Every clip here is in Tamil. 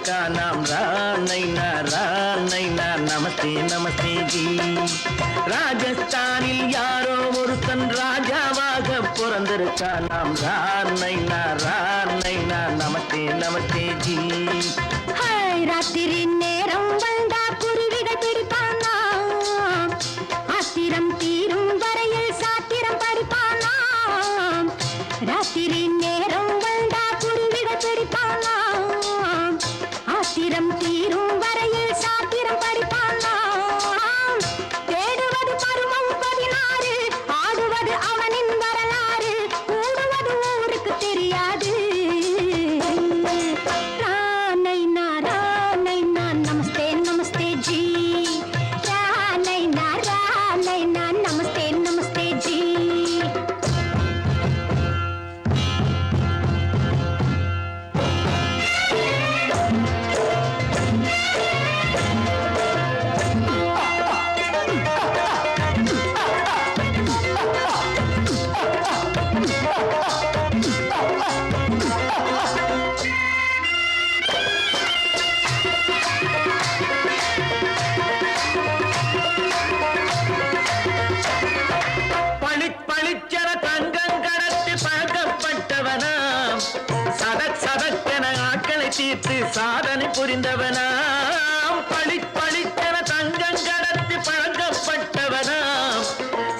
பிறந்திருக்கா நாம் ராணைனா நமஸ்தே நமஸ்தே ஜி. ராஜஸ்தானில் யாரோ ஒருத்தன் ராஜாவாக பிறந்திருக்கா நாம் ராணைனா நமஸ்தே நமஸ்தே ஜி. ராத்திரி நேரம் வந்தா குருவிகள் பிடிப்பானா, ஆத்திரம் தீரும் வரையில் சாத்திரம் படிப்பானா. ராத்திரி நேரம் வந்தா குருவிகள் பிடிப்பானா, ஆத்திரம் தீரும் வரையில் சாத்திரம் படிப்பானா. தேடுவது பருவம் 16, ஆடுவது அவனின் வரலாறு, கூடுவது ஊருக்கு தெரியாது. நமஸ்தே நமஸ்தே ஜி. நமஸ்தே நமஸ்தே ஜி. பளிச்சென தங்கம் கடத்தி பழக்கப்பட்டவனாம், சதக்கென ஆட்களை தீர்த்து சாதனை புரிந்தவனாம். பளிச்சென தங்கம் கடத்தி பழக்கப்பட்டவனாம்,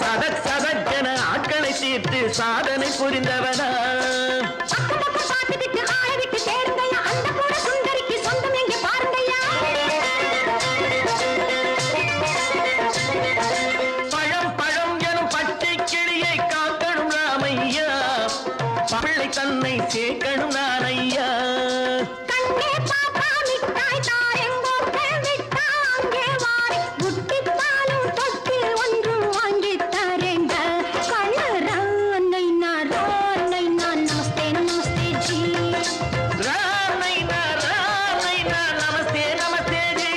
சதக்கென ஆட்களை தீர்த்து சாதனை புரிந்தவனாம். பள்ளை தன்னை சேர்க்கணும் நான் ஐயா. கண்ணே பாப்பா மிட்டாய் தாரெங்கோ கேள்விட்டா அங்கே வாரி புட்டிப்பாலும் தொட்டி ஒன்று வாங்கி தரேங்க. கண்ணு ராணைனா நமஸ்தே நமஸ்தே ஜி. ராணைனா நமஸ்தே நமஸ்தே ஜி.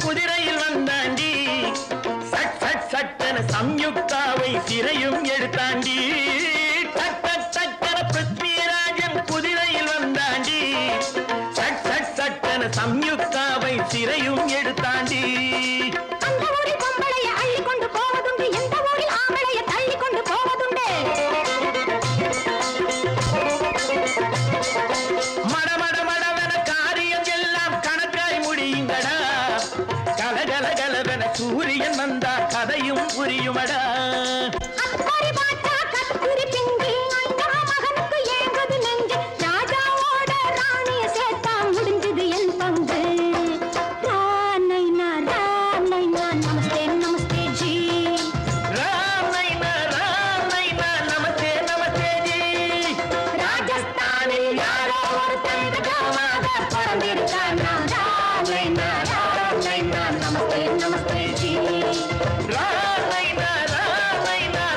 குதிரையில் வந்தாண்டி, சட்டென சம்யுக்தாவை சிறையும் எடுத்தாண்டி. பிருத்விராஜன் குதிரையில் வந்தாண்டி, சட்டென சம்யுக்தாவை சிறையும் எடுத்தாண்டி. அந்த ஊரில் பொம்பளைய அள்ளி கொண்டு போவதுண்டு, எந்த ஊரில் ஆம்பளைய தள்ளி கொண்டு போவதுண்டு. மடமடவென காரியம் எல்லாம் கணக்காய் முடியுங்கடா, கலகலகலவென சூரியன் வந்தா கதையும் புரியுமடா. அக்கறை பாட்டா கத்திரி பிங்கி அந்த மகனுக்கு ஏங்குது நெஞ்சு, ராஜாவோட ராணிய சேர்த்தா முடிஞ்சது என் பங்கு. ராணைனா நமஸ்தே நமஸ்தே ஜி. ராணைனா நமஸ்தே நமஸ்தே ஜி. ராஜஸ்தானில் யாரோ ஒருத்தன் ராஜாவாக பிறந்திருக்கானா, ராணைனா நமஸ்தே நமஸ்தே ஜி. ராணைனா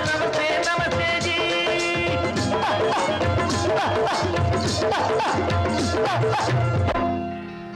நமஸ்தே நமஸ்தே ஜி.